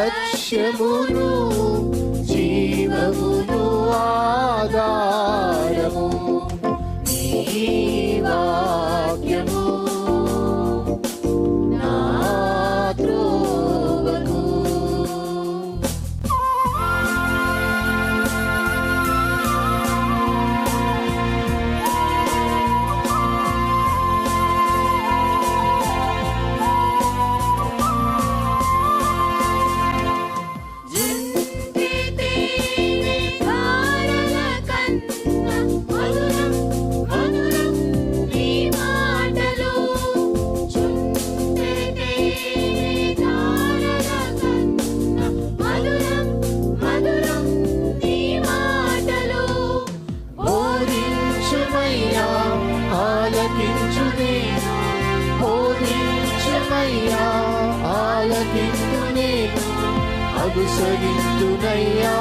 లక్ష్యమును జీవమును ఆధారము నీ వాక్యము నా త్రోవకు. అనుసరింతునయ్యా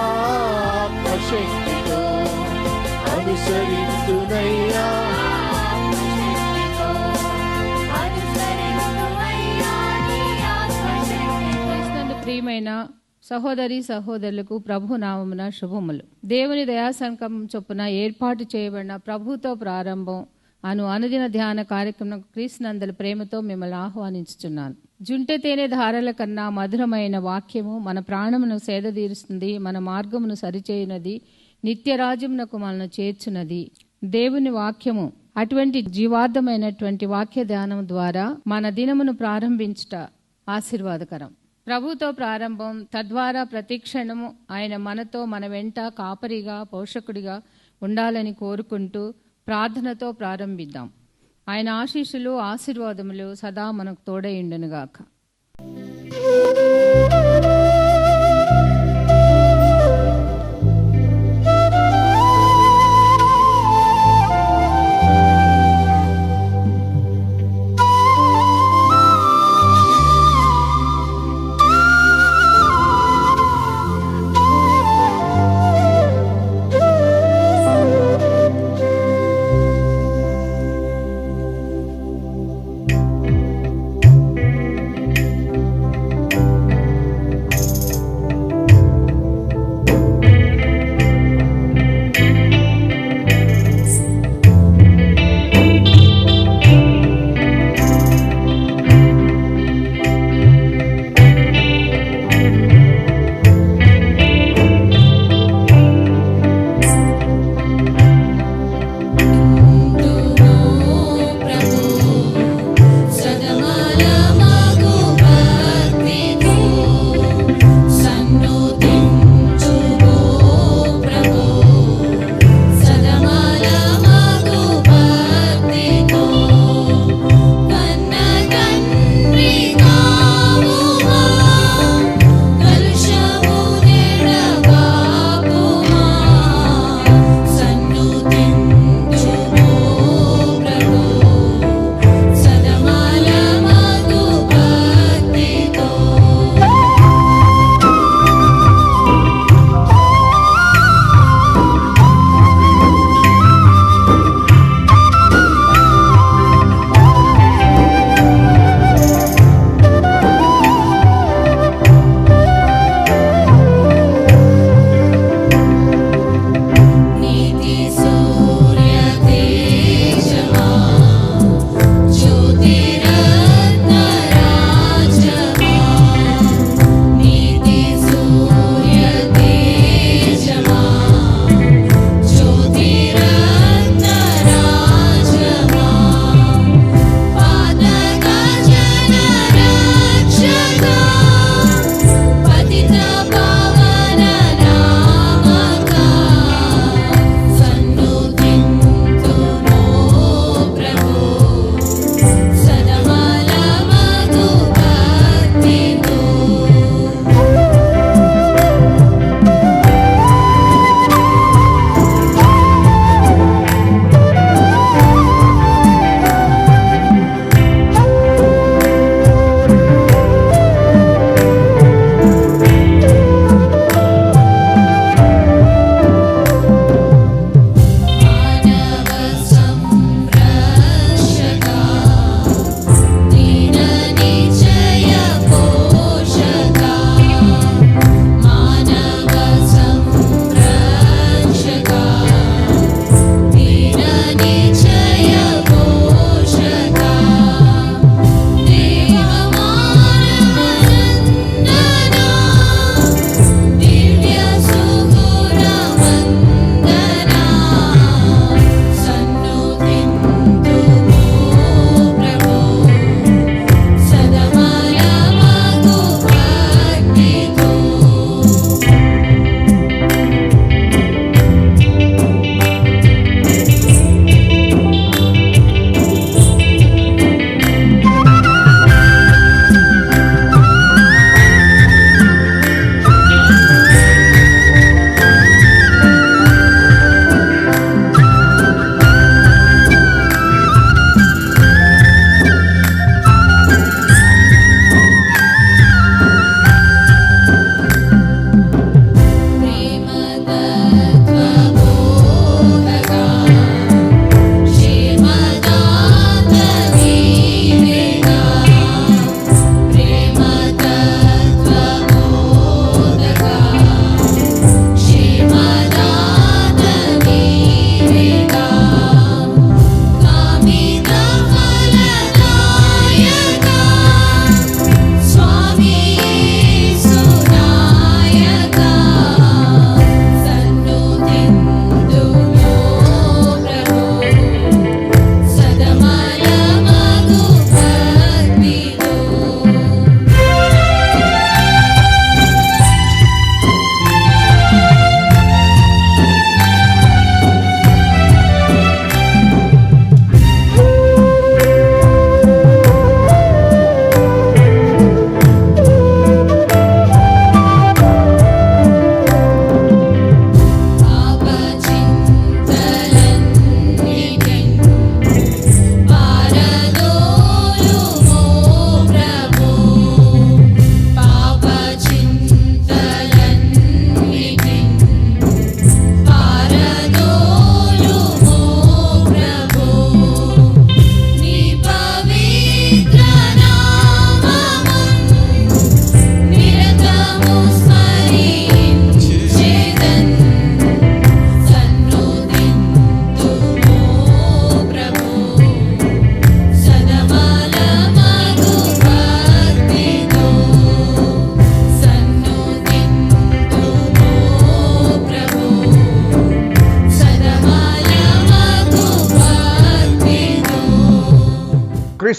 ఆత్మశక్తితో, అనుసరింతునయ్యా. ప్రియమైన సహోదరి సహోదరులకు ప్రభు నామమున శుభములు. దేవుని దయాసంకల్పం చొప్పున ఏర్పాటు చేయబడిన ప్రభుతో ప్రారంభం అనుదిన ధ్యాన కార్యక్రమం క్రీస్తునందల ప్రేమతో మిమ్మల్ని ఆహ్వానించుచున్నాను. జుంటె తేనె ధారల కన్నా మధురమైన వాక్యము మన ప్రాణమును సేదతీరుస్తుంది, మన మార్గమును సరిచేయునది, నిత్యరాజ్యమునకు మనను చేర్చున్నది. దేవుని వాక్యము అటువంటి జీవార్థమైనటువంటి వాక్య ధ్యానం ద్వారా మన దినమును ప్రారంభించుట ఆశీర్వాదకరం. ప్రభుతో ప్రారంభం, తద్వారా ప్రతిక్షణము ఆయన మనతో, మన వెంట కాపరిగా, పోషకుడిగా ఉండాలని కోరుకుంటూ ప్రార్థనతో ప్రారంభిద్దాం. ఆయన ఆశీస్సులు ఆశీర్వాదములు సదా మనకు తోడైండునుగాక.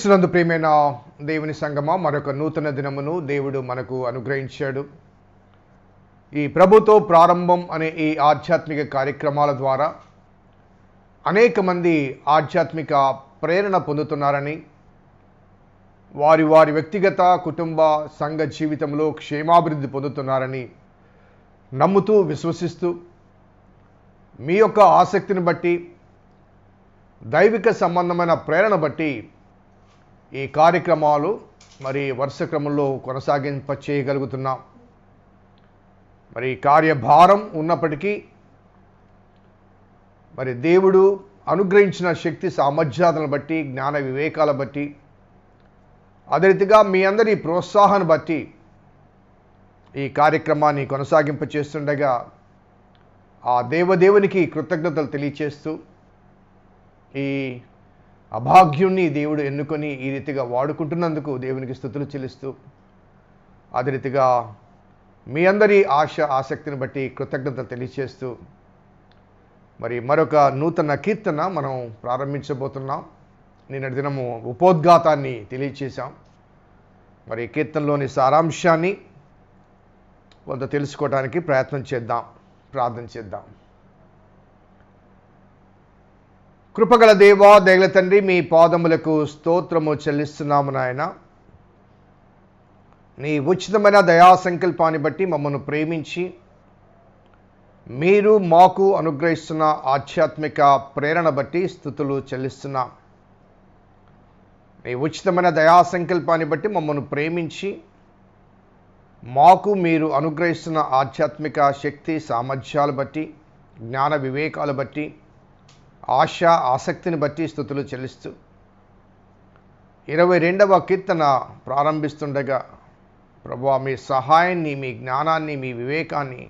క్రీస్తునందు ప్రియమైన దేవుని సంగమా, మరొక నూతన దినమును దేవుడు మనకు అనుగ్రహించాడు. ఈ ప్రభుతో ప్రారంభం అనే ఈ ఆధ్యాత్మిక కార్యక్రమాల ద్వారా అనేక మంది ఆధ్యాత్మిక ప్రేరణ పొందుతున్నారని, వారి వారి వ్యక్తిగత కుటుంబ సంఘ జీవితంలో క్షేమాభివృద్ధి పొందుతున్నారని నమ్ముతూ విశ్వసిస్తూ మీ యొక్క ఆసక్తిని బట్టి, దైవిక సంబంధమైన ప్రేరణ బట్టి ఈ కార్యక్రమాలు మరి వరుస క్రమంలో కొనసాగింప చేయగలుగుతున్నాం. మరి కార్యభారం ఉన్నప్పటికీ మరి దేవుడు అనుగ్రహించిన శక్తి సామర్థ్యాలను బట్టి, జ్ఞాన వివేకాల బట్టి, అదే రీతిగా మీ అందరి ప్రోత్సాహాన్ని బట్టి ఈ కార్యక్రమాన్ని కొనసాగింప చేస్తుండగా ఆ దేవదేవునికి కృతజ్ఞతలు తెలియచేస్తూ, ఈ అభాగ్యుణ్ణి దేవుడు ఎన్నుకొని ఈ రీతిగా వాడుకుంటున్నందుకు దేవునికి స్తుతులు చెల్లిస్తూ, అదే రీతిగా మీ అందరి ఆసక్తిని బట్టి కృతజ్ఞతలు తెలియచేస్తూ మరి మరొక నూతన కీర్తన మనం ప్రారంభించబోతున్నాం. నిన్నటి దినము ఉపోద్ఘాతాన్ని తెలియచేశాం. మరి కీర్తనలోని సారాంశాన్ని కొంత తెలుసుకోవడానికి ప్రయత్నం చేద్దాం, ప్రార్థన చేద్దాం. కృపగల దేవా, దయగల తండ్రి, మీ పాదములకు స్తోత్రము చెల్లిస్తున్నాము నాయన. నీ ఉచితమైన దయా సంకల్పాన్ని బట్టి మమ్మల్ని ప్రేమించి మీరు మాకు అనుగ్రహిస్తున్న ఆధ్యాత్మిక ప్రేరణ బట్టి స్తుతులు చెల్లిస్తున్నాం. నీ ఉచితమైన దయా సంకల్పాన్ని బట్టి మమ్మల్ని ప్రేమించి మాకు మీరు అనుగ్రహిస్తున్న ఆధ్యాత్మిక శక్తి సామర్థ్యాలు బట్టి, జ్ఞాన వివేకాలు బట్టి, ఆశ ఆసక్తిని బట్టి స్తుతులు చెల్లిస్తూ 22వ కీర్తన ప్రారంభిస్తుండగా ప్రభువా, మీ సహాయాన్ని, మీ జ్ఞానాన్ని, మీ వివేకాన్ని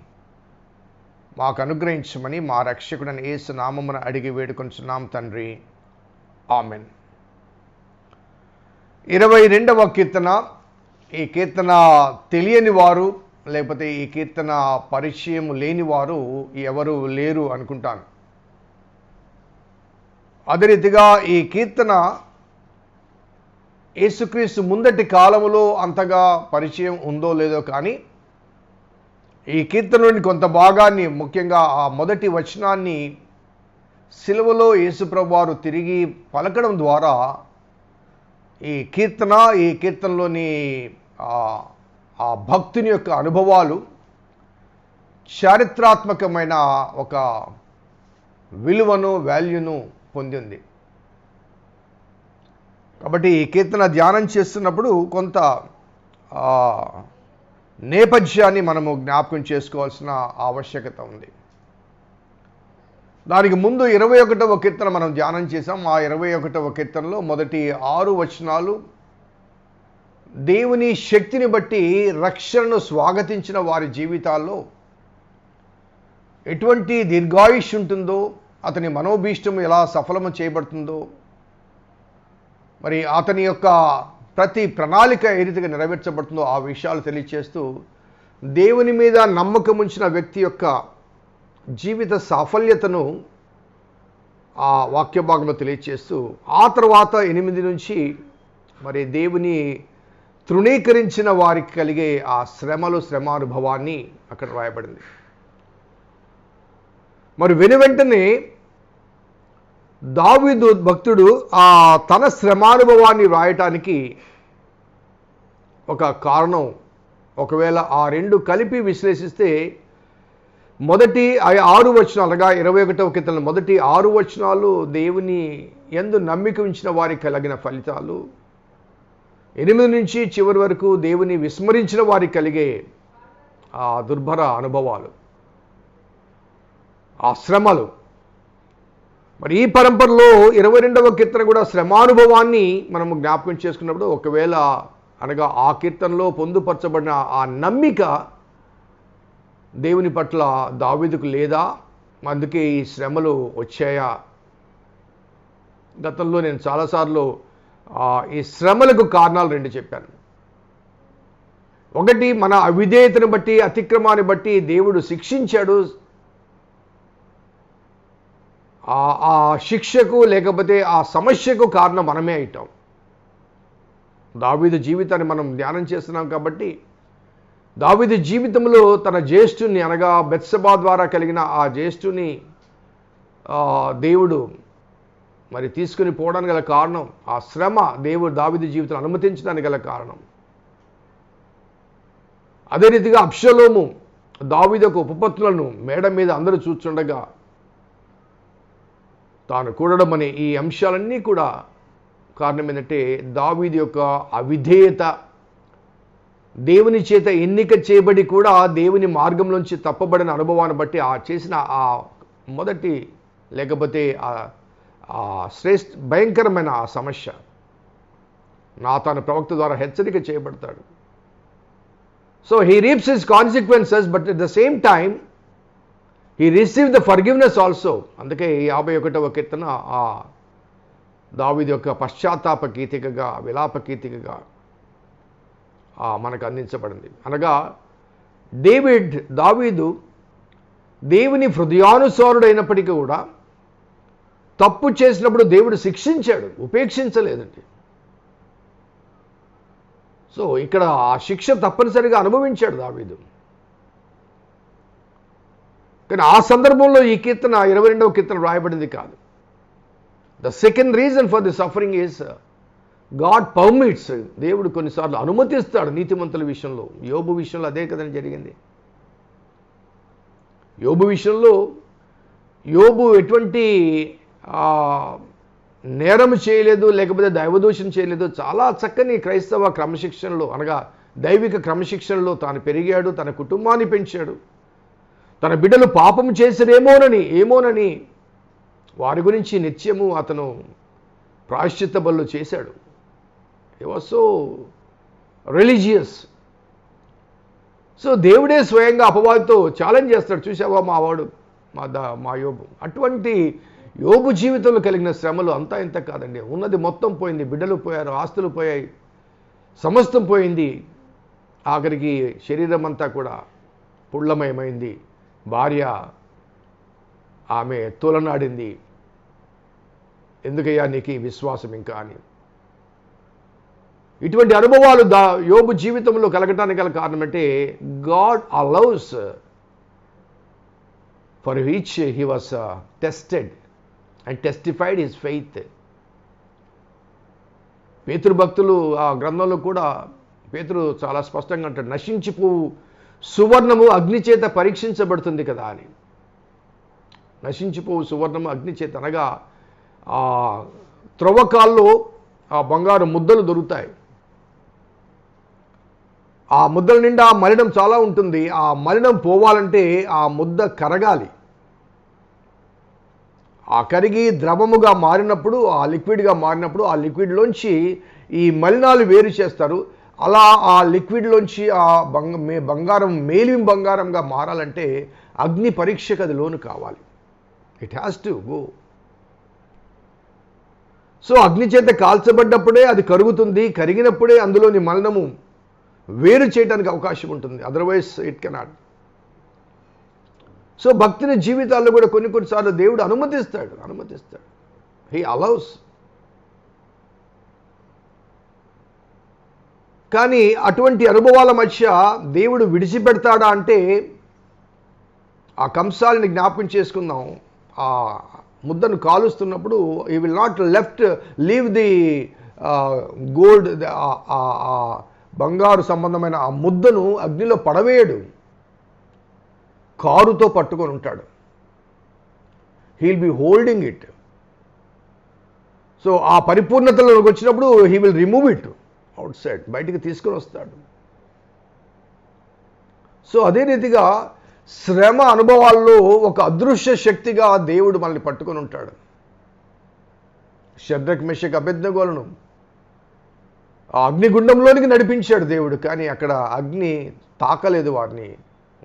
మాకు అనుగ్రహించమని మా రక్షకుడైన యేసు నామమున అడిగి వేడుకొంచున్నాం తండ్రి, ఆమెన్. 22వ కీర్తన. ఈ కీర్తన తెలియని వారు, లేకపోతే ఈ కీర్తన పరిచయం లేని వారు ఎవరు లేరు అనుకుంటాను. అదే రీతిగా ఈ కీర్తన యేసుక్రీస్తు ముందటి కాలములో అంతగా పరిచయం ఉందో లేదో కానీ, ఈ కీర్తనలోని కొంత భాగాన్ని, ముఖ్యంగా ఆ మొదటి వచనాన్ని సిలువలో యేసుప్రభు వారు తిరిగి పలకడం ద్వారా ఈ కీర్తనలోని ఆ భక్తుని యొక్క అనుభవాలు చారిత్రాత్మకమైన ఒక విలువను, వాల్యూను పొందింది. కాబట్టి ఈ కీర్తన ధ్యానం చేస్తున్నప్పుడు కొంత నేపథ్యాన్ని మనము జ్ఞాపకం చేసుకోవాల్సిన ఆవశ్యకత ఉంది. దానికి ముందు 21వ కీర్తన మనం ధ్యానం చేసాం. ఆ 21వ కీర్తనలో మొదటి 6 వచనాలు దేవుని శక్తిని బట్టి రక్షణను స్వాగతించిన వారి జీవితాల్లో ఎటువంటి దీర్ఘాయుష్ ఉంటుందో, అతని మనోభీష్టం ఎలా సఫలము చేయబడుతుందో, మరి అతని యొక్క ప్రతి ప్రణాళిక ఏ రీతిగా నెరవేర్చబడుతుందో ఆ విషయాలు తెలియచేస్తూ, దేవుని మీద నమ్మకం ఉంచిన వ్యక్తి యొక్క జీవిత సాఫల్యతను ఆ వాక్య భాగంలో తెలియచేస్తూ, ఆ తర్వాత 8 నుంచి మరి దేవుని తృణీకరించిన వారికి కలిగే ఆ శ్రమానుభవాన్ని అక్కడ రాయబడింది. మరి వెనువెంటనే దావీదు భక్తుడు ఆ తన శ్రమానుభవాన్ని రాయటానికి ఒక కారణం, ఒకవేళ ఆ రెండు కలిపి విశ్లేషిస్తే, మొదటి 6 వచనాలు అనగా 21వ కీర్తన మొదటి 6 వచనాలు దేవుని యందు నమ్మిక ఉంచిన వారికి కలిగిన ఫలితాలు, 8 నుంచి చివరి వరకు దేవుని విస్మరించిన వారికి కలిగే ఆ దుర్భర అనుభవాలు, ఆ శ్రమలు. మరి ఈ పరంపరలో 22వ కీర్తన కూడా శ్రమానుభవాన్ని మనము జ్ఞాపకం చేసుకున్నప్పుడు, ఒకవేళ అనగా ఆ కీర్తనలో పొందుపరచబడిన ఆ నమ్మిక దేవుని పట్ల దావీదుకు లేదా, అందుకే ఈ శ్రమలు వచ్చాయా? గతంలో నేను చాలాసార్లు ఈ శ్రమలకు కారణాలు 2 చెప్పాను. ఒకటి, మన అవిధేయతను బట్టి, అతిక్రమాన్ని బట్టి దేవుడు శిక్షించాడు. ఆ శిక్షకు లేకపోతే ఆ సమస్యకు కారణం మనమే అయితాం. దావీదు జీవితాన్ని మనం ధ్యానం చేస్తున్నాం కాబట్టి దావీదు జీవితంలో తన జ్యేష్ఠుని అనగా బెత్షెబా ద్వారా కలిగిన ఆ జ్యేష్ఠుని దేవుడు మరి తీసుకుని పోవడానికి గల కారణం, ఆ శ్రమ దేవుడు దావీదు జీవితాన్ని అనుమతించడానికి గల కారణం. అదే రీతిగా అబ్షలోము దావీదు యొక్క ఉపపత్నులను మేడ మీద అందరూ చూస్తుండగా తాను కూడడం అనే ఈ అంశాలన్నీ కూడా కారణం ఏంటంటే దావీదు యొక్క అవిధేయత, దేవుని చేత ఎన్నిక చేయబడి కూడా దేవుని మార్గంలోంచి తప్పబడిన అనుభవాన్ని బట్టి ఆ చేసిన ఆ మొదటి లేకపోతే ఆ భయంకరమైన ఆ సమస్య నాతాను ప్రవక్త ద్వారా హెచ్చరిక చేయబడతాడు. So he reaps his consequences, but at the same time he receive the forgiveness also. అందుకే 51వ కీర్తన ఆ దావీదు యొక్క పశ్చాత్తాప గీతికగా, విలాప గీతికగా మనకు అందించబడింది. అనగా దావీదు దేవుని హృదయానుసారుడైనప్పటికీ కూడా తప్పు చేసినప్పుడు దేవుడు శిక్షించాడు, ఉపేక్షించలేదండి. సో ఇక్కడ ఆ శిక్ష తప్పనిసరిగా అనుభవించాడు దావీదు. కానీ ఆ సందర్భంలో ఈ కీర్తన 22వ కీర్తన రాయబడింది కాదు. The second reason for the suffering is God permits. దేవుడు కొన్నిసార్లు అనుమతిస్తాడు నీతిమంతుల విషయంలో. యోబు విషయంలో అదే కదని జరిగింది. యోబు విషయంలో యోబు ఎటువంటి నేరం చేయలేదు, లేకపోతే దైవదోషం చేయలేదు. చాలా చక్కని క్రైస్తవ క్రమశిక్షణలో అనగా దైవిక క్రమశిక్షణలో తాను పెరిగాడు, తన కుటుంబాన్ని పెంచాడు. తన బిడ్డలు పాపం చేసిరేమోనని వారి గురించి నిత్యము అతను ప్రాయశ్చిత్త బలులు చేశాడు. హి వాజ్ సో రిలీజియస్. సో దేవుడే స్వయంగా అపవాదితో ఛాలెంజ్ చేస్తాడు, చూసావా మా వాడు మా యోబు. అటువంటి యోబు జీవితంలో కలిగిన శ్రమలు అంతా ఇంత కాదండి. ఉన్నది మొత్తం పోయింది, బిడ్డలు పోయారు, ఆస్తులు పోయాయి, సమస్తం పోయింది. ఆఖరికి శరీరం అంతా కూడా పుళ్ళమయమైంది. భార్య ఆమె తోలనాడింది, ఎందుకయ్యా నీకు ఈ విశ్వాసం ఇంకా అని. ఇటువంటి అనుభవాలు యోబు జీవితంలో కలగటానికి గల కారణం అంటే God allows for which he was tested and testified his faith. పేతురు భక్తులు ఆ గ్రంథంలో కూడా పేతురు చాలా స్పష్టంగా అంటాడు, నశించిపోవు సువర్ణము అగ్నిచేత పరీక్షించబడుతుంది కదా అని. నశించిపోవు సువర్ణము అగ్నిచేత అనగా ఆ త్రవ్వకాల్లో ఆ బంగారు ముద్దలు దొరుకుతాయి. ఆ ముద్దల నిండా మలినం చాలా ఉంటుంది. ఆ మలినం పోవాలంటే ఆ ముద్ద కరగాలి. ఆ కరిగి ద్రవముగా మారినప్పుడు, ఆ లిక్విడ్గా మారినప్పుడు ఆ లిక్విడ్లోంచి ఈ మలినాలు వేరు చేస్తారు. అలా ఆ లిక్విడ్లోంచి ఆ బంగారం మేలిం బంగారంగా మారాలంటే అగ్ని పరీక్షకు అది లోను కావాలి. It has to go. So అగ్ని చేత కాల్చబడ్డప్పుడే అది కరుగుతుంది. కరిగినప్పుడే అందులోని మలినము వేరు చేయడానికి అవకాశం ఉంటుంది. Otherwise it cannot. సో భక్తుని జీవితాల్లో కూడా కొన్నిసార్లు దేవుడు అనుమతిస్తాడు. He allows. కానీ అటువంటి అనుభవాల మధ్య దేవుడు విడిచిపెడతాడా అంటే ఆ కంసాలని జ్ఞాపకం చేసుకుందాం. ఆ ముద్దను కాలుస్తున్నప్పుడు he will not leave the gold, బంగారు సంబంధమైన ఆ ముద్దను అగ్నిలో పడవేయడు, కారుతో పట్టుకొని ఉంటాడు. He will be holding it. So ఆ పరిపూర్ణతలోకి వచ్చినప్పుడు he will remove it outside, బయటికి తీసుకొని వస్తాడు. సో అదే రీతిగా శ్రమ అనుభవాల్లో ఒక అదృశ్య శక్తిగా దేవుడు మనల్ని పట్టుకొని ఉంటాడు. షద్రక్ మెషక్ అబేద్నెగోలను ఆ అగ్నిగుండంలోనికి నడిపించాడు దేవుడు. కానీ అక్కడ అగ్ని తాకలేదు వారిని,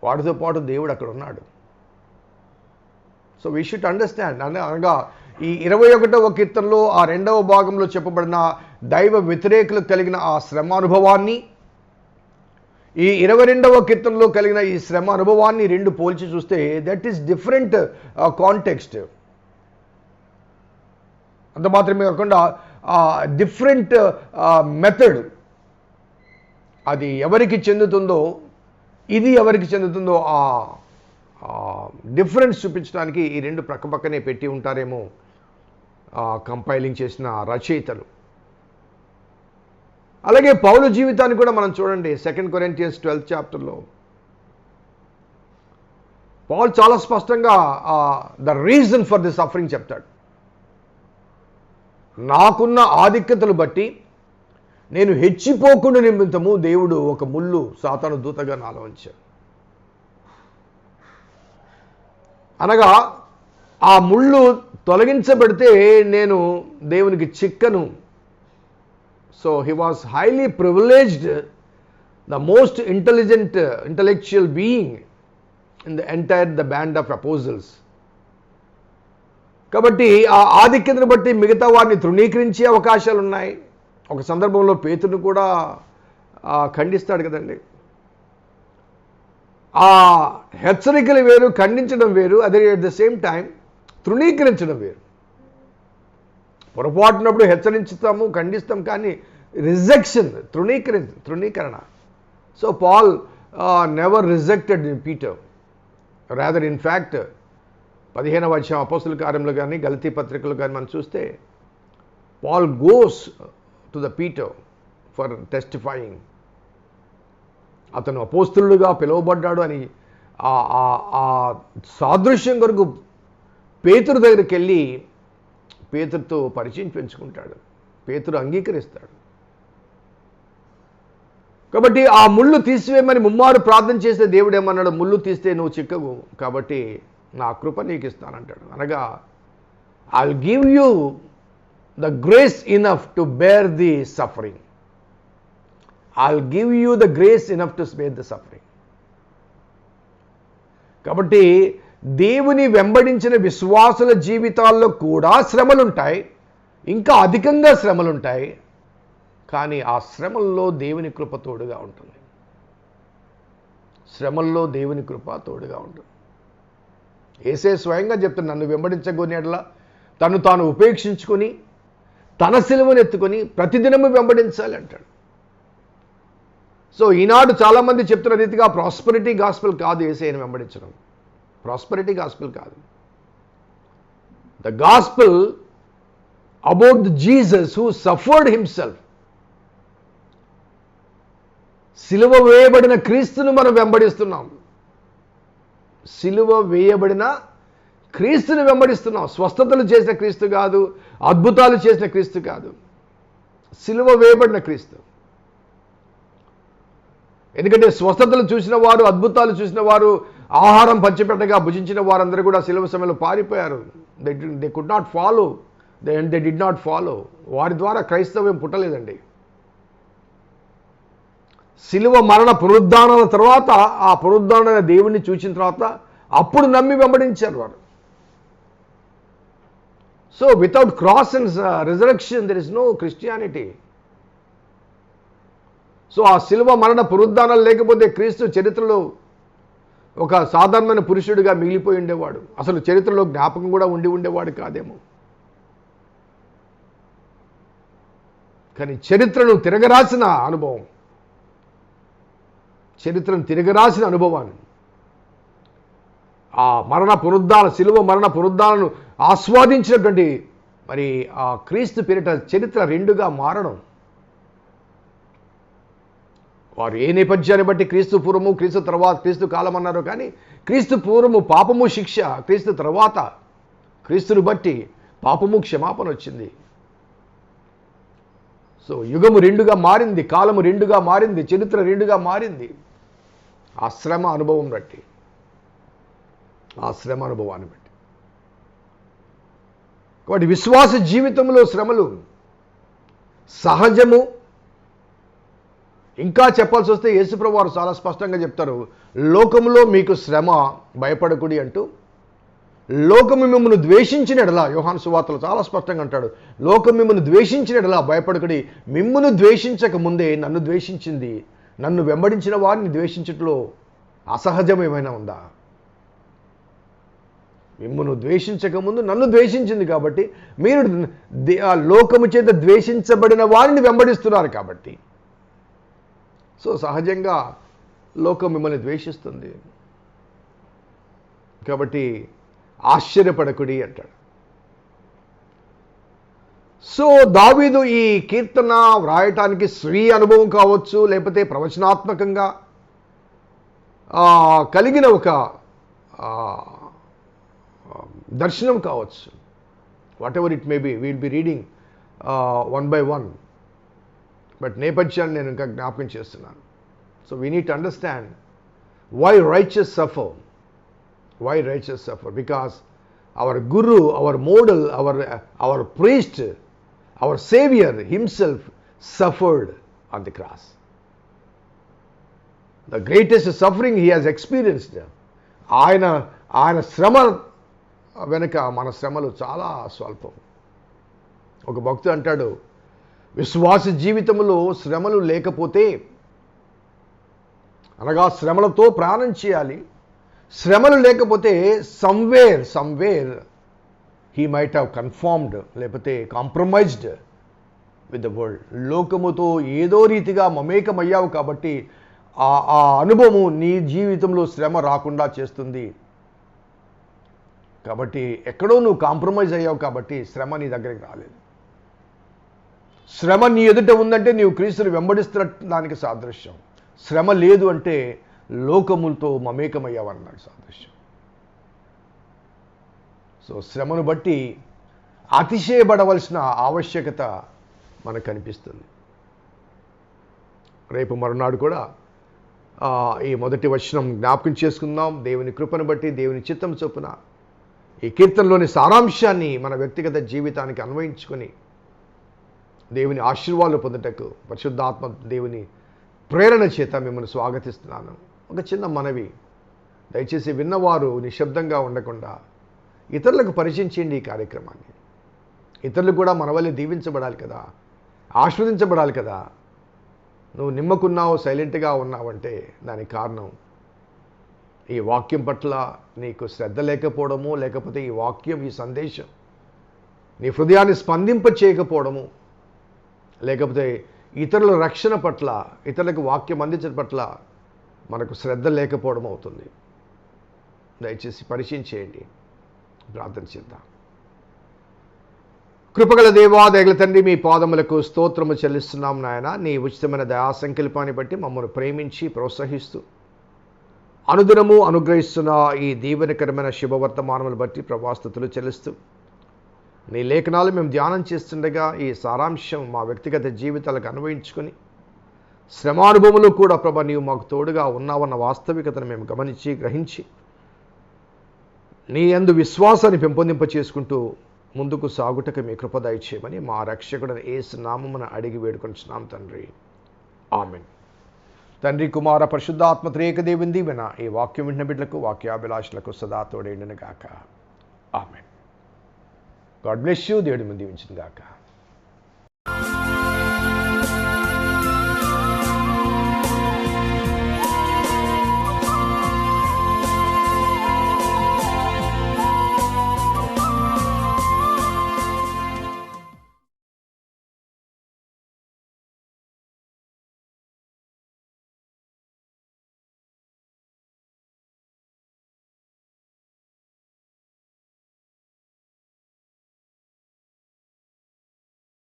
వాడితో పాటు దేవుడు అక్కడ ఉన్నాడు. So we should understand. అనగా ఈ 21వ కీర్తనలో ఆ 2వ భాగంలో చెప్పబడిన దైవ వ్యతిరేకులకు కలిగిన ఆ శ్రమ అనుభవాన్ని, ఈ 22వ కీర్తనలో కలిగిన ఈ శ్రమ అనుభవాన్ని రెండు పోల్చి చూస్తే దట్ ఈస్ డిఫరెంట్ కాంటెక్స్ట్. అంత మాత్రమే కాకుండా డిఫరెంట్ మెథడ్ అది ఎవరికి చెందుతుందో, ఇది ఎవరికి చెందుతుందో ఆ డిఫరెన్స్ చూపించడానికి ఈ రెండు ప్రక్కపక్కనే పెట్టి ఉంటారేమో కంపైలింగ్ చేసిన రచయితలు. అలాగే పౌలు జీవితాన్ని కూడా మనం చూడండి. 2 Corinthians 12th చాప్టర్లో పౌలు చాలా స్పష్టంగా the reason for the suffering చెప్తాడు. నాకున్న ఆధిక్యతలు బట్టి నేను హెచ్చిపోకుండా నిమిత్తము దేవుడు ఒక ముళ్ళు సాతాను దూతగా నాలో ఉంచాడు. అనగా ఆ ముళ్ళు తొలగించబడితే నేను దేవునికి చిక్కను. So he was highly privileged, the most intellectual being in the entire the band of apostles. కాబట్టి ఆ ఆధిక్యతను బట్టి మిగతా వారిని తృణీకరించే అవకాశాలు ఉన్నాయి. ఒక సందర్భంలో పేతురును కూడా ఖండిస్తాడు కదండి. ఆ హెచ్చరికలు వేరు, ఖండించడం వేరు, అదే అట్ ద సేమ్ టైం తృణీకరించడం వేరు. పొరపాటునప్పుడు హెచ్చరించుతాము, ఖండిస్తాం, కానీ రిజెక్షన్, తృణీకరణ. So Paul never rejected Peter, rather in fact 15వ అధ్యాయం అపోస్తలుల కార్యంలో కానీ గలతీ పత్రికలు కానీ మనం చూస్తే Paul goes to the Peter for testifying. అతను అపోస్తలుడుగా పిలువబడ్డాడు అని ఆ సాదృశ్యం కొరకు పేతురు దగ్గరికి వెళ్ళి పేతురుతో పరిచయం పెంచుకుంటాడు. పేతురు అంగీకరిస్తాడు. కాబట్టి ఆ ముళ్ళు తీసివేయమని ముమ్మారు ప్రార్థన చేస్తే దేవుడు ఏమన్నాడు? ముళ్ళు తీస్తే నువ్వు చిక్కవు, కాబట్టి నా కృప నీకు ఇస్తానంటాడు. అనగా I'll give you the grace enough to bear the suffering. I'll give you the grace enough to bear the suffering. కాబట్టి దేవుని వెంబడించిన విశ్వాసుల జీవితాల్లో కూడా శ్రమలుంటాయి, ఇంకా అధికంగా శ్రమలుంటాయి. కానీ ఆ శ్రమల్లో దేవుని కృప తోడుగా ఉంటుంది. శ్రమల్లో దేవుని కృప తోడుగా ఉంటుంది. యేసే స్వయంగా చెప్తాను, నన్ను వెంబడించగోని ఎడల తను తాను ఉపేక్షించుకొని తన సిలువను ఎత్తుకొని ప్రతిదినము వెంబడించాలి అంటాడు. సో ఈనాడు చాలామంది చెప్తున్న రీతిగా ప్రాస్పరిటీ గాస్పెల్ కాదు యేసేని వెంబడించడం. ప్రాస్పరిటీ గాస్పెల్ కాదు. The gospel about the Jesus who suffered himself. సిలువ వేయబడిన క్రీస్తును మనం వెంబడిస్తున్నాం. సిలువ వేయబడిన క్రీస్తుని వెంబడిస్తున్నాం. స్వస్థతలు చేసిన క్రీస్తు కాదు, అద్భుతాలు చేసిన క్రీస్తు కాదు, సిలువ వేయబడిన క్రీస్తు. ఎందుకంటే స్వస్థతలు చూసిన వారు, అద్భుతాలు చూసిన వారు, ఆహారం పంచిపెట్టగా భుజించిన వారందరూ కూడా సిలువ సమయంలో పారిపోయారు. They could not follow, they did not follow. వారి ద్వారా క్రైస్తవ్యం పుట్టలేదండి. సిలువ మరణ పునరుద్ధానాల తర్వాత, ఆ పునరుద్ధాన దేవుణ్ణి చూసిన తర్వాత అప్పుడు నమ్మి వెంబడించారు వారు. So without cross and resurrection there is no Christianity. So ఆ సిలువ మరణ పునరుద్ధానాలు లేకపోతే క్రీస్తు చరిత్రలో ఒక సాధారణమైన పురుషుడిగా మిగిలిపోయి ఉండేవాడు. అసలు చరిత్రలో జ్ఞాపకం కూడా ఉండేవాడు కాదేమో. కానీ చరిత్రను తిరగరాసిన అనుభవం, చరిత్రను తిరగరాసిన అనుభవాన్ని, ఆ మరణ పునరుద్ధాన, సిలువ మరణ పునరుద్ధాలను ఆస్వాదించినటువంటి మరి ఆ క్రీస్తు పేరిట చరిత్ర రెండుగా మారడం. వారు ఏ నేపథ్యాన్ని బట్టి క్రీస్తు పూర్వము, క్రీస్తు తర్వాత, క్రీస్తు కాలం అన్నారు. కానీ క్రీస్తు పూర్వము పాపము శిక్ష, క్రీస్తు తర్వాత క్రీస్తుని బట్టి పాపము క్షమాపణ వచ్చింది. సో యుగము రెండుగా మారింది, కాలము రెండుగా మారింది, చరిత్ర రెండుగా మారింది. ఆ శ్రమ అనుభవం బట్టి, ఆ శ్రమ అనుభవాన్ని బట్టి. కాబట్టి విశ్వాస జీవితంలో శ్రమలు సహజము. ఇంకా చెప్పాల్సి వస్తే యేసుప్రభువు వారు చాలా స్పష్టంగా చెప్తారు, లోకములో మీకు శ్రమ, భయపడకుడి అంటూ. లోకము మిమ్మల్ని ద్వేషించిన ఎడల, యోహాను సువార్తలో చాలా స్పష్టంగా అంటాడు, లోకం మిమ్మల్ని ద్వేషించిన ఎడల భయపడకుడి. మిమ్మును ద్వేషించక ముందే నన్ను ద్వేషించింది. నన్ను వెంబడించిన వారిని ద్వేషించట్లో అసహజం ఏమైనా ఉందా? మిమ్మును ద్వేషించక ముందు నన్ను ద్వేషించింది కాబట్టి మీరు లోకము చేత ద్వేషించబడిన వారిని వెంబడిస్తున్నారు. కాబట్టి సో సహజంగా లోకం మిమ్మల్ని ద్వేషిస్తుంది, కాబట్టి ఆశ్చర్యపడకుడి అంటాడు. సో దావీదు ఈ కీర్తన వ్రాయటానికి స్వీయ అనుభవం కావచ్చు, లేకపోతే ప్రవచనాత్మకంగా కలిగిన ఒక దర్శనం కావచ్చు. Whatever it may be, will be reading one by one, but నేపథ్యాన్ని నేను ఇంకా జ్ఞాపకం చేస్తున్నాను. So we need to understand why righteous suffer. Why righteous suffer? Because our Guru, our model, our priest, our Savior himself suffered on the cross. The greatest suffering he has experienced. ఆయన శ్రమ వెనుక మన శ్రమలు చాలా స్వల్పం. ఒక భక్తుడు అంటాడు, విశ్వాస జీవితంలో శ్రమలు లేకపోతే, అనగా శ్రమలతో ప్రయాణం చేయాలి, శ్రమలు లేకపోతే somewhere he might have confirmed, లేకపోతే కాంప్రమైజ్డ్ విత్ ద వరల్డ్. లోకముతో ఏదో రీతిగా మమేకమయ్యావు కాబట్టి ఆ అనుభవం నీ జీవితంలో శ్రమ రాకుండా చేస్తుంది. కాబట్టి ఎక్కడో నువ్వు కాంప్రమైజ్ అయ్యావు కాబట్టి శ్రమ నీ దగ్గరికి రాలేదు. శ్రమ నీ ఎదుట ఉందంటే నీవు క్రీస్తుని వెంబడిస్తున్న దానికి సాదృశ్యం. శ్రమ లేదు అంటే లోకములతో మమేకమయ్యావన్నాడు సాదృశ్యం. సో శ్రమను బట్టి అతిశయపడవలసిన ఆవశ్యకత మనకు కనిపిస్తుంది. రేపు మరునాడు కూడా ఈ మొదటి వచనం జ్ఞాపకం చేసుకుందాం. దేవుని కృపను బట్టి, దేవుని చిత్తం చొప్పున ఈ కీర్తనలోని సారాంశాన్ని మన వ్యక్తిగత జీవితానికి అన్వయించుకొని దేవుని ఆశీర్వాదాలు పొందుటకు పరిశుద్ధాత్మ దేవుని ప్రేరణ చేత మిమ్మల్ని స్వాగతిస్తున్నాను. ఒక చిన్న మనవి, దయచేసి విన్నవారు నిశ్శబ్దంగా ఉండకుండా ఇతరులకు పరిచయం చేయండి ఈ కార్యక్రమాన్ని. ఇతరులు కూడా మన వల్లే దీవించబడాలి కదా, ఆస్వాదించబడాలి కదా. నువ్వు నిమ్మకున్నావు, సైలెంట్గా ఉన్నావంటే దానికి కారణం ఈ వాక్యం పట్ల నీకు శ్రద్ధ లేకపోవడము, లేకపోతే ఈ వాక్యం, ఈ సందేశం నీ హృదయాన్ని స్పందింప చేయకపోవడము, లేకపోతే ఇతరుల రక్షణ పట్ల, ఇతరులకు వాక్యం అందించడం పట్ల మనకు శ్రద్ధ లేకపోవడం అవుతుంది. దయచేసి పరిచయం చేయండి. ప్రార్థన చేద్దాం. కృపగల దేవా, దయగల తండ్రి, మీ పాదములకు స్తోత్రము చెల్లిస్తున్నాం నాయన. నీ ఉచితమైన దయా సంకల్పాన్ని బట్టి మమ్మల్ని ప్రేమించి ప్రోత్సహిస్తూ అనుదినము అనుగ్రహిస్తున్న ఈ దీవెనకరమైన శుభవర్తమానములు బట్టి ప్రభాస్తుతులు చెల్లిస్తూ, నీ లేఖనాలు మేము ధ్యానం చేస్తుండగా ఈ సారాంశం మా వ్యక్తిగత జీవితాలకు అన్వయించుకొని శ్రమానుభవంలో కూడా ప్రభా నీవు మాకు తోడుగా ఉన్నావన్న వాస్తవికతను మేము గమనించి గ్రహించి నీ యందు విశ్వాసాన్ని పెంపొందింప చేసుకుంటూ ముందుకు సాగుటకు మీ కృప దయచేయమని మా రక్షకుడైన యేసు నామమున అడిగి వేడుకొంచున్నాం తండ్రి. ఆమేన్. తండ్రి, కుమార, పరిశుద్ధాత్మ త్రియేక దేవుని దీవెన ఈ వాక్యం వింటున్న బిడ్డలకు, వాక్యాభిలాషులకు సదా తోడేండును గాక. ఆమేన్. God bless you. దేవుడి ముందు దీవించును గాక.